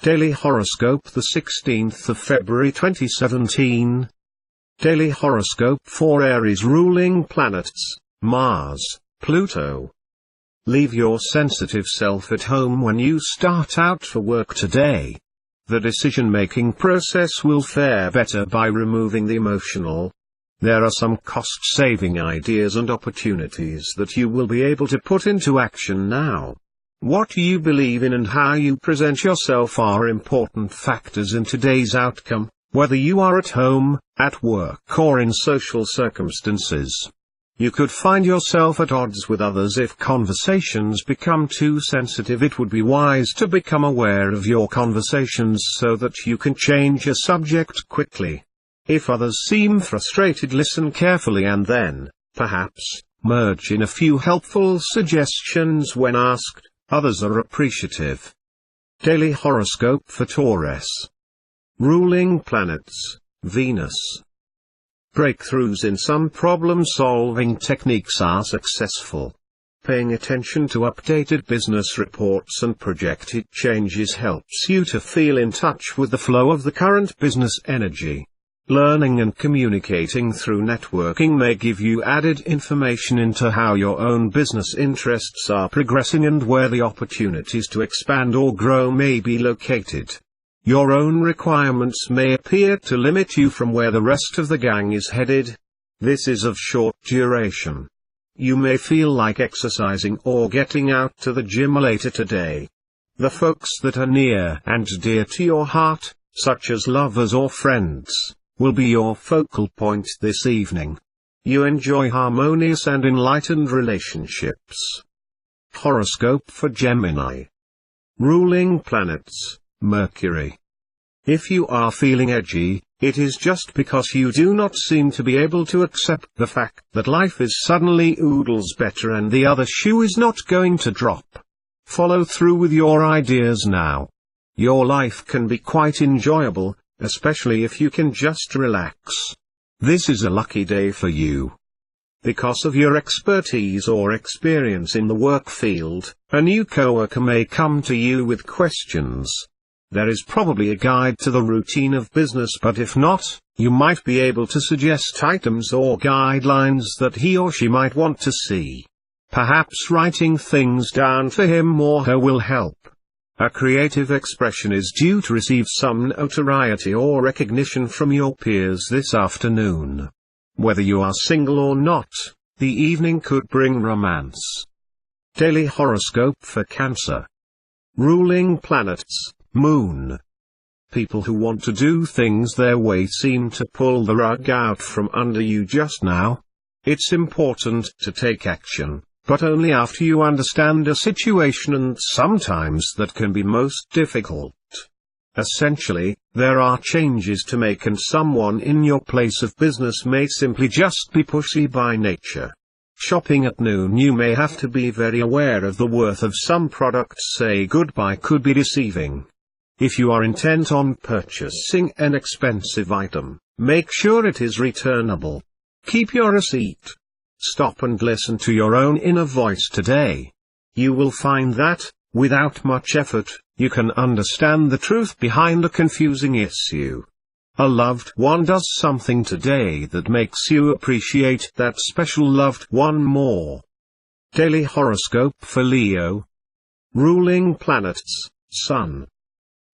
Daily Horoscope, the 16th of February 2017. Daily Horoscope for Aries ruling planets, Mars, Pluto. Leave your sensitive self at home when you start out for work today. The decision-making process will fare better by removing the emotional. There are some cost-saving ideas and opportunities that you will be able to put into action now. What you believe in and how you present yourself are important factors in today's outcome, whether you are at home, at work or in social circumstances. You could find yourself at odds with others if conversations become too sensitive. It would be wise to become aware of your conversations so that you can change a subject quickly. If others seem frustrated, listen carefully and then, perhaps, merge in a few helpful suggestions when asked. Others are appreciative. Daily Horoscope for Taurus. Ruling planets, Venus. Breakthroughs in some problem-solving techniques are successful. Paying attention to updated business reports and projected changes helps you to feel in touch with the flow of the current business energy. Learning and communicating through networking may give you added information into how your own business interests are progressing and where the opportunities to expand or grow may be located. Your own requirements may appear to limit you from where the rest of the gang is headed. This is of short duration. You may feel like exercising or getting out to the gym later today. The folks that are near and dear to your heart, such as lovers or friends, will be your focal point this evening. You enjoy harmonious and enlightened relationships. Horoscope for Gemini. Ruling planets, Mercury. If you are feeling edgy, it is just because you do not seem to be able to accept the fact that life is suddenly oodles better and the other shoe is not going to drop. Follow through with your ideas now. Your life can be quite enjoyable, especially if you can just relax. This is a lucky day for you. Because of your expertise or experience in the work field, a new coworker may come to you with questions. There is probably a guide to the routine of business, but if not, you might be able to suggest items or guidelines that he or she might want to see. Perhaps writing things down for him or her will help. A creative expression is due to receive some notoriety or recognition from your peers this afternoon. Whether you are single or not, the evening could bring romance. Daily Horoscope for Cancer. Ruling planets, Moon. People who want to do things their way seem to pull the rug out from under you just now. It's important to take action, but only after you understand a situation, and sometimes that can be most difficult. Essentially, there are changes to make and someone in your place of business may simply just be pushy by nature. Shopping at noon, you may have to be very aware of the worth of some products. Say goodbye could be deceiving. If you are intent on purchasing an expensive item, make sure it is returnable. Keep your receipt. Stop and listen to your own inner voice today. You will find that, without much effort, you can understand the truth behind a confusing issue. A loved one does something today that makes you appreciate that special loved one more. Daily Horoscope for Leo. Ruling planets, Sun.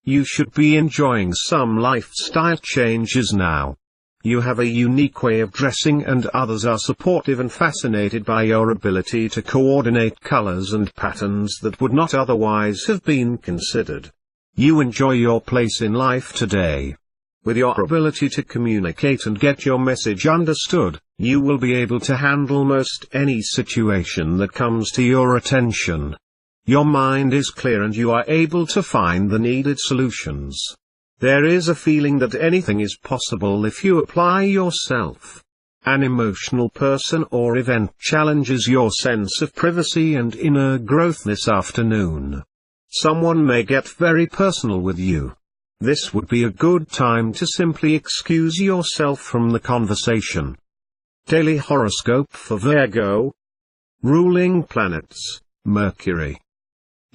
You should be enjoying some lifestyle changes now. You have a unique way of dressing and others are supportive and fascinated by your ability to coordinate colors and patterns that would not otherwise have been considered. You enjoy your place in life today. With your ability to communicate and get your message understood, you will be able to handle most any situation that comes to your attention. Your mind is clear and you are able to find the needed solutions. There is a feeling that anything is possible if you apply yourself. An emotional person or event challenges your sense of privacy and inner growth this afternoon. Someone may get very personal with you. This would be a good time to simply excuse yourself from the conversation. Daily Horoscope for Virgo. Ruling planets, Mercury.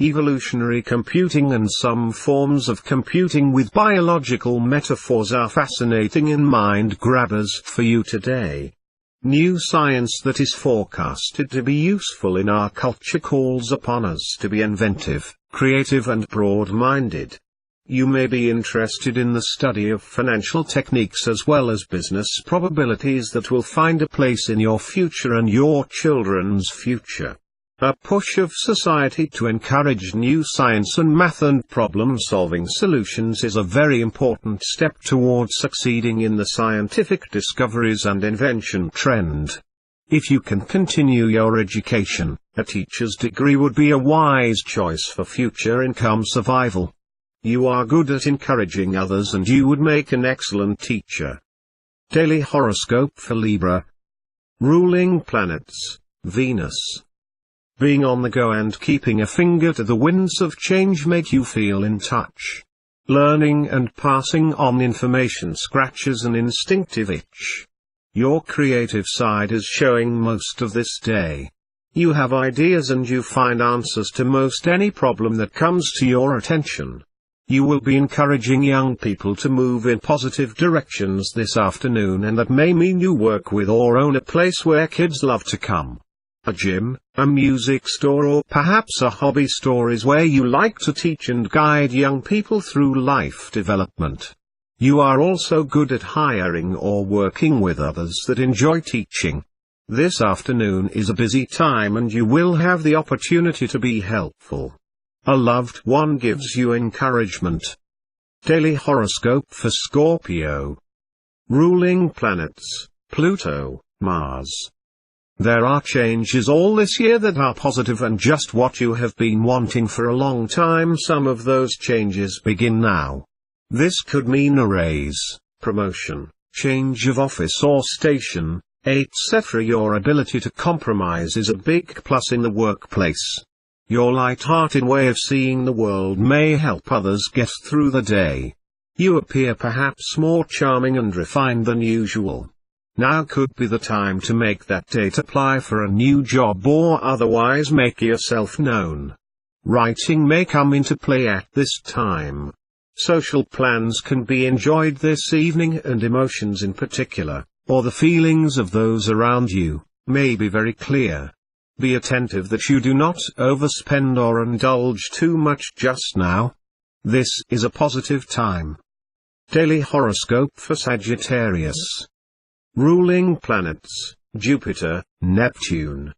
Evolutionary computing and some forms of computing with biological metaphors are fascinating and mind-grabbers for you today. New science that is forecasted to be useful in our culture calls upon us to be inventive, creative and broad-minded. You may be interested in the study of financial techniques as well as business probabilities that will find a place in your future and your children's future. A push of society to encourage new science and math and problem-solving solutions is a very important step towards succeeding in the scientific discoveries and invention trend. If you can continue your education, a teacher's degree would be a wise choice for future income survival. You are good at encouraging others and you would make an excellent teacher. Daily horoscope for Libra. Ruling planets, Venus. Being on the go and keeping a finger to the winds of change make you feel in touch. Learning and passing on information scratches an instinctive itch. Your creative side is showing most of this day. You have ideas and you find answers to most any problem that comes to your attention. You will be encouraging young people to move in positive directions this afternoon, and that may mean you work with or own a place where kids love to come. A gym, a music store or perhaps a hobby store is where you like to teach and guide young people through life development. You are also good at hiring or working with others that enjoy teaching. This afternoon is a busy time and you will have the opportunity to be helpful. A loved one gives you encouragement. Daily horoscope for Scorpio. Ruling planets, Pluto, Mars. There are changes all this year that are positive and just what you have been wanting for a long time. Some of those changes begin now. This could mean a raise, promotion, change of office or station, etc. Your ability to compromise is a big plus in the workplace. Your light-hearted way of seeing the world may help others get through the day. You appear perhaps more charming and refined than usual. Now could be the time to make that date apply for a new job or otherwise make yourself known. Writing may come into play at this time. Social plans can be enjoyed this evening, and emotions in particular, or the feelings of those around you, may be very clear. Be attentive that you do not overspend or indulge too much just now. This is a positive time. Daily horoscope for Sagittarius. Ruling planets, Jupiter, Neptune.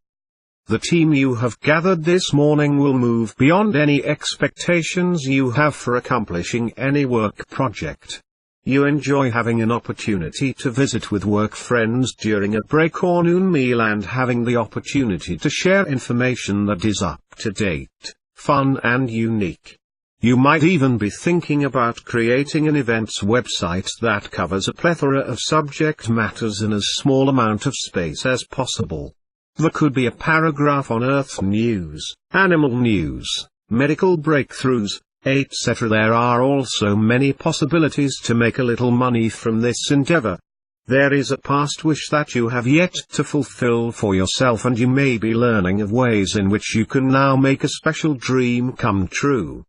The team you have gathered this morning will move beyond any expectations you have for accomplishing any work project. You enjoy having an opportunity to visit with work friends during a break or noon meal and having the opportunity to share information that is up to date, fun and unique. You might even be thinking about creating an events website that covers a plethora of subject matters in as small amount of space as possible. There could be a paragraph on Earth news, animal news, medical breakthroughs, etc. There are also many possibilities to make a little money from this endeavor. There is a past wish that you have yet to fulfill for yourself, and you may be learning of ways in which you can now make a special dream come true.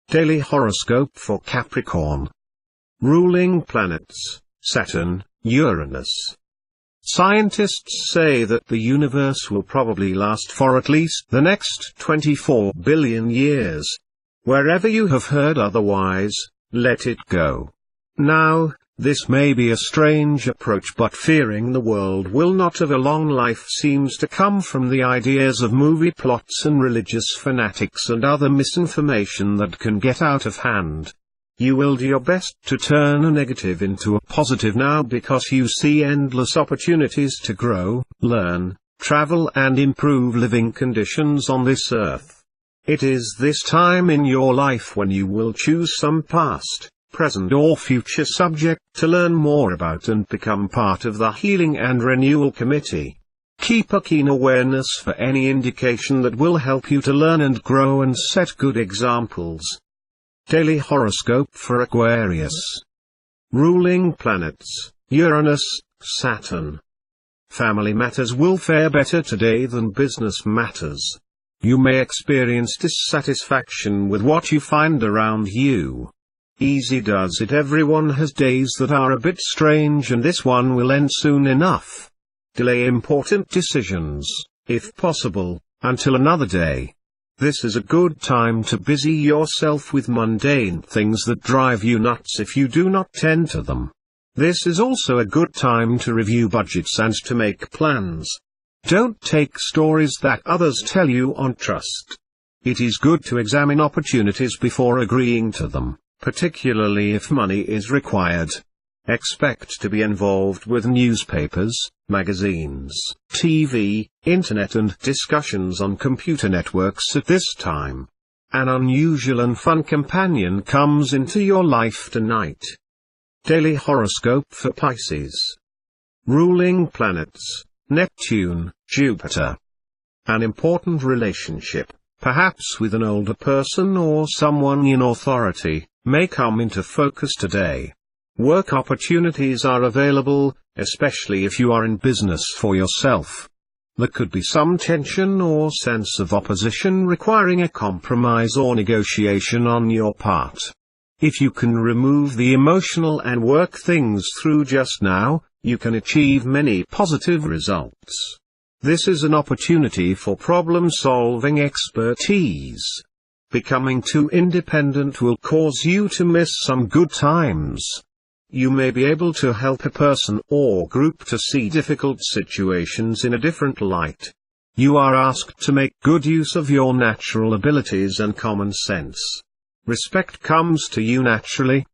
Daily horoscope for Capricorn. Ruling planets, Saturn, Uranus. Scientists say that the universe will probably last for at least the next 24 billion years. Wherever you have heard otherwise, let it go. Now, this may be a strange approach, but fearing the world will not have a long life seems to come from the ideas of movie plots and religious fanatics and other misinformation that can get out of hand. You will do your best to turn a negative into a positive now, because you see endless opportunities to grow, learn, travel and improve living conditions on this earth. It is this time in your life when you will choose some past, present or future subject to learn more about and become part of the Healing and Renewal Committee. Keep a keen awareness for any indication that will help you to learn and grow and set good examples. Daily horoscope for Aquarius. Ruling planets, Uranus, Saturn. Family matters will fare better today than business matters. You may experience dissatisfaction with what you find around you. Easy does it. Everyone has days that are a bit strange, and this one will end soon enough. Delay important decisions, if possible, until another day. This is a good time to busy yourself with mundane things that drive you nuts if you do not tend to them. This is also a good time to review budgets and to make plans. Don't take stories that others tell you on trust. It is good to examine opportunities before agreeing to them, particularly if money is required. Expect to be involved with newspapers, magazines, TV, internet and discussions on computer networks at this time. An unusual and fun companion comes into your life tonight. Daily horoscope for Pisces. Ruling planets: Neptune, Jupiter. An important relationship, perhaps with an older person or someone in authority, may come into focus today. Work opportunities are available, especially if you are in business for yourself. There could be some tension or sense of opposition requiring a compromise or negotiation on your part. If you can remove the emotional and work things through just now, you can achieve many positive results. This is an opportunity for problem-solving expertise. Becoming too independent will cause you to miss some good times. You may be able to help a person or group to see difficult situations in a different light. You are asked to make good use of your natural abilities and common sense. Respect comes to you naturally,